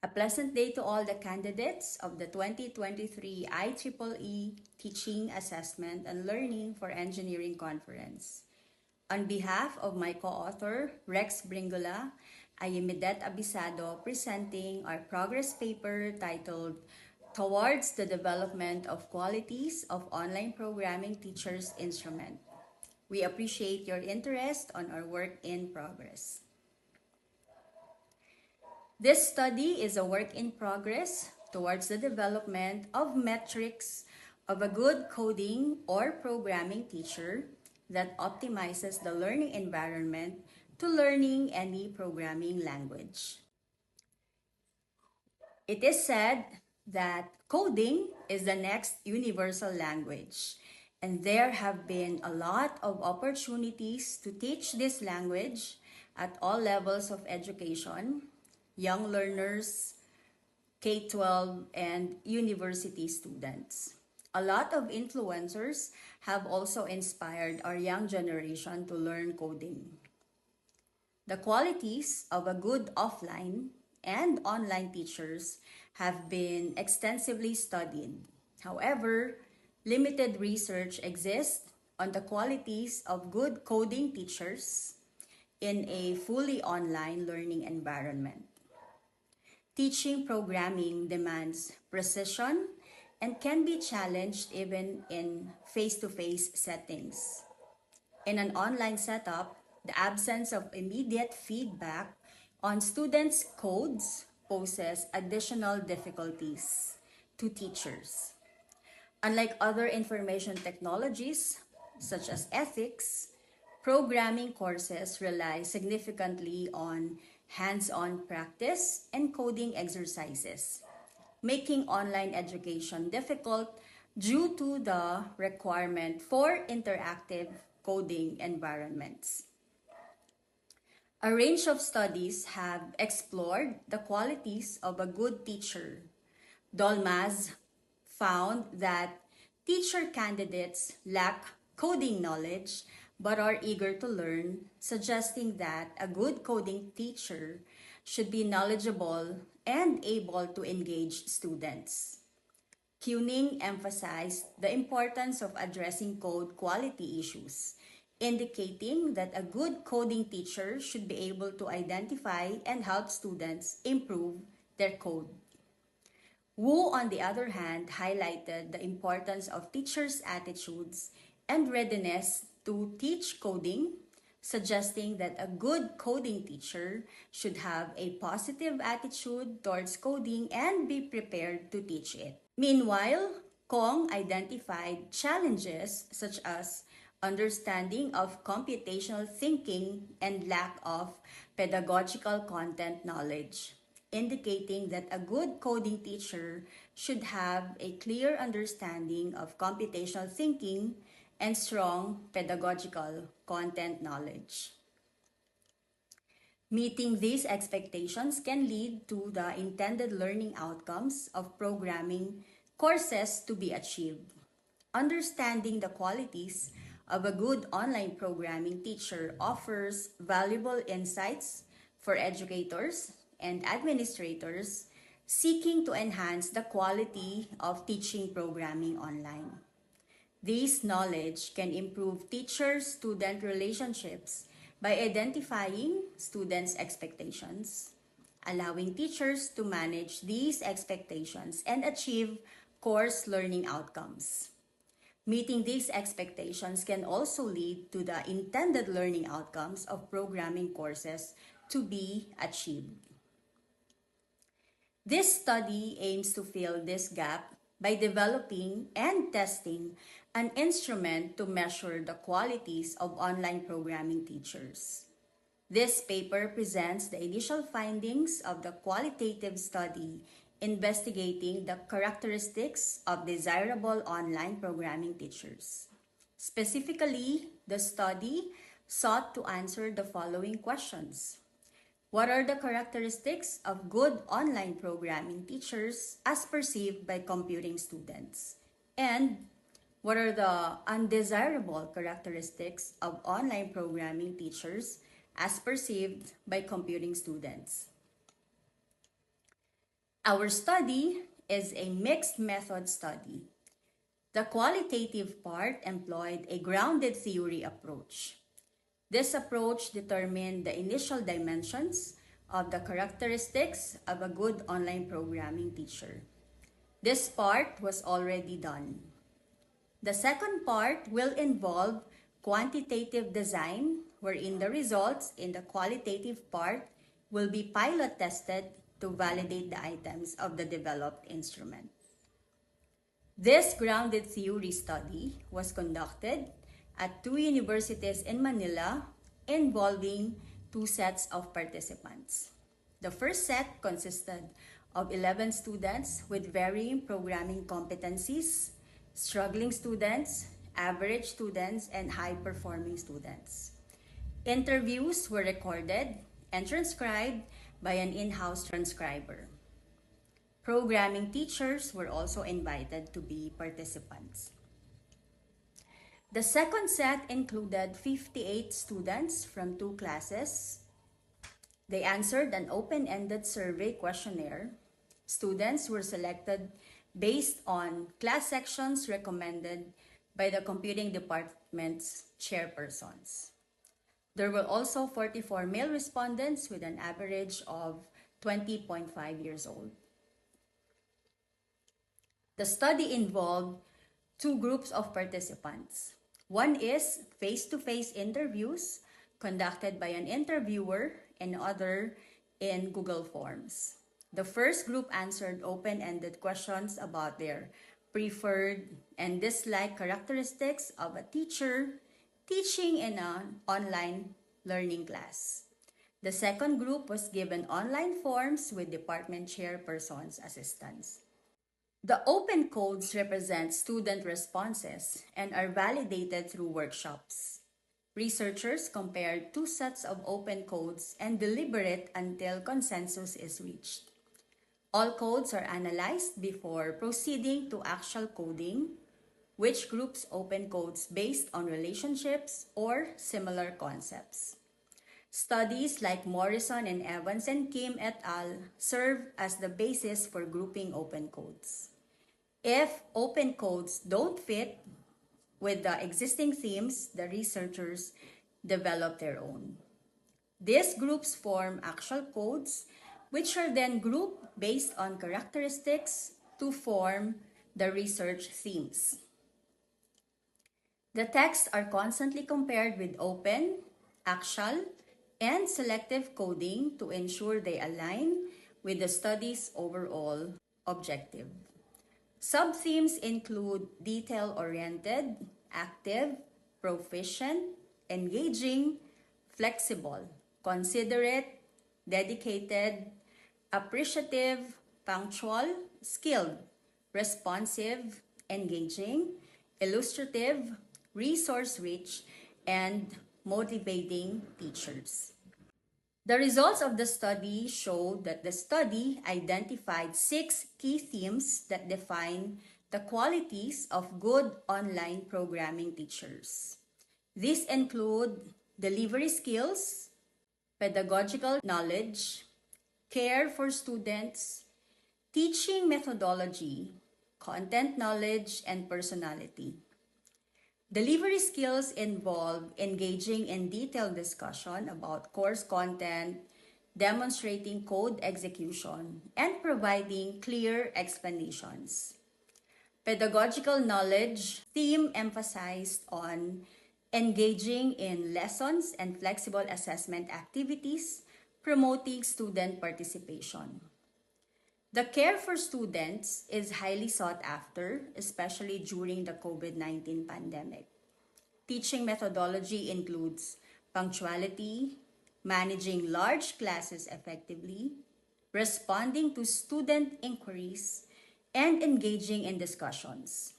A pleasant day to all the candidates of the 2023 IEEE Teaching, Assessment, and Learning for Engineering Conference. On behalf of my co-author, Rex Bringula, I am Midet Abisado presenting our progress paper titled Towards the Development of Qualities of Online Programming Teachers Instrument. We appreciate your interest on our work in progress. This study is a work in progress towards the development of metrics of a good coding or programming teacher that optimizes the learning environment to learning any programming language. It is said that coding is the next universal language, and there have been a lot of opportunities to teach this language at all levels of education, young learners, K-12, and university students. A lot of influencers have also inspired our young generation to learn coding. The qualities of a good offline and online teachers have been extensively studied. However, limited research exists on the qualities of good coding teachers in a fully online learning environment. Teaching programming demands precision and can be challenged even in face-to-face settings. In an online setup, the absence of immediate feedback on students' codes poses additional difficulties to teachers. Unlike other information technologies, such as ethics, programming courses rely significantly on hands-on practice and coding exercises, making online education difficult due to the requirement for interactive coding environments. A range of studies have explored the qualities of a good teacher. Dolmaz found that teacher candidates lack coding knowledge but are eager to learn, suggesting that a good coding teacher should be knowledgeable and able to engage students. Kuning emphasized the importance of addressing code quality issues, indicating that a good coding teacher should be able to identify and help students improve their code. Wu, on the other hand, highlighted the importance of teachers' attitudes and readiness to teach coding, suggesting that a good coding teacher should have a positive attitude towards coding and be prepared to teach it. Meanwhile, Kong identified challenges such as understanding of computational thinking and lack of pedagogical content knowledge, indicating that a good coding teacher should have a clear understanding of computational thinking and strong pedagogical content knowledge. Meeting these expectations can lead to the intended learning outcomes of programming courses to be achieved. Understanding the qualities of a good online programming teacher offers valuable insights for educators and administrators seeking to enhance the quality of teaching programming online. This knowledge can improve teacher-student relationships by identifying students' expectations, allowing teachers to manage these expectations and achieve course learning outcomes. Meeting these expectations can also lead to the intended learning outcomes of programming courses to be achieved. This study aims to fill this gap by developing and testing an instrument to measure the qualities of online programming teachers. This paper presents the initial findings of the qualitative study investigating the characteristics of desirable online programming teachers. Specifically, the study sought to answer the following questions. What are the characteristics of good online programming teachers as perceived by computing students? And what are the undesirable characteristics of online programming teachers as perceived by computing students? Our study is a mixed method study. The qualitative part employed a grounded theory approach. This approach determined the initial dimensions of the characteristics of a good online programming teacher. This part was already done. The second part will involve quantitative design, wherein the results in the qualitative part will be pilot tested to validate the items of the developed instrument. This grounded theory study was conducted at two universities in Manila involving two sets of participants. The first set consisted of 11 students with varying programming competencies, struggling students, average students, and high-performing students. Interviews were recorded and transcribed by an in-house transcriber. Programming teachers were also invited to be participants. The second set included 58 students from two classes. They answered an open-ended survey questionnaire. Students were selected based on class sections recommended by the computing department's chairpersons. There were also 44 male respondents with an average of 20.5 years old. The study involved two groups of participants. One is face-to-face interviews conducted by an interviewer and other in Google Forms. The first group answered open-ended questions about their preferred and disliked characteristics of a teacher teaching in an online learning class. The second group was given online forms with department chairperson's assistance. The open codes represent student responses and are validated through workshops. Researchers compared two sets of open codes and deliberate until consensus is reached. All codes are analyzed before proceeding to actual coding, which groups open codes based on relationships or similar concepts. Studies like Morrison and Evans and Kim et al. Serve as the basis for grouping open codes. If open codes don't fit with the existing themes, the researchers develop their own. These groups form actual codes, which are then grouped based on characteristics to form the research themes. The texts are constantly compared with open, actual, and selective coding to ensure they align with the study's overall objective. Sub-themes include detail-oriented, active, proficient, engaging, flexible, considerate, dedicated, appreciative, punctual, skilled, responsive, engaging, illustrative, resource-rich, and motivating teachers. The results of the study show that the study identified 6 key themes that define the qualities of good online programming teachers. These include delivery skills, pedagogical knowledge, care for students, teaching methodology, content knowledge, and personality. Delivery skills involve engaging in detailed discussion about course content, demonstrating code execution, and providing clear explanations. Pedagogical knowledge theme emphasized on engaging in lessons and flexible assessment activities, promoting student participation. The care for students is highly sought after, especially during the COVID-19 pandemic. Teaching methodology includes punctuality, managing large classes effectively, responding to student inquiries, and engaging in discussions.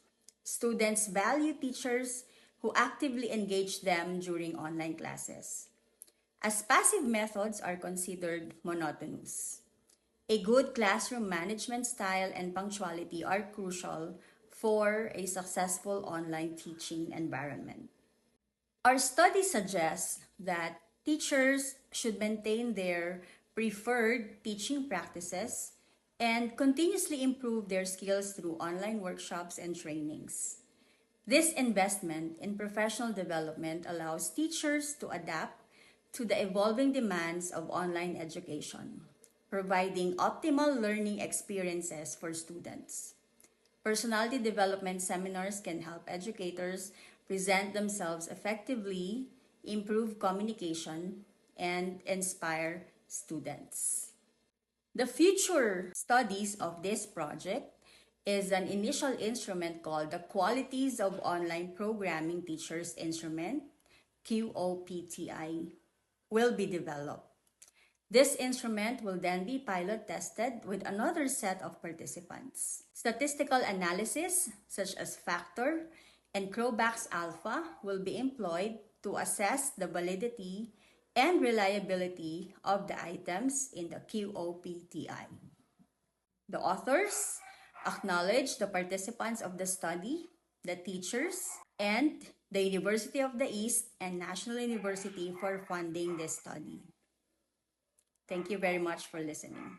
Students value teachers who actively engage them during online classes, as passive methods are considered monotonous. A good classroom management style and punctuality are crucial for a successful online teaching environment. Our study suggests that teachers should maintain their preferred teaching practices and continuously improve their skills through online workshops and trainings. This investment in professional development allows teachers to adapt to the evolving demands of online education, providing optimal learning experiences for students. Personality development seminars can help educators present themselves effectively, improve communication, and inspire students. The future studies of this project is an initial instrument called the Qualities of Online Programming Teachers Instrument, QOPTI, will be developed. This instrument will then be pilot tested with another set of participants. Statistical analysis, such as factor and Crobach's alpha, will be employed to assess the validity and reliability of the items in the QOPTI. The authors acknowledge the participants of the study, the teachers, and the University of the East and National University for funding this study. Thank you very much for listening.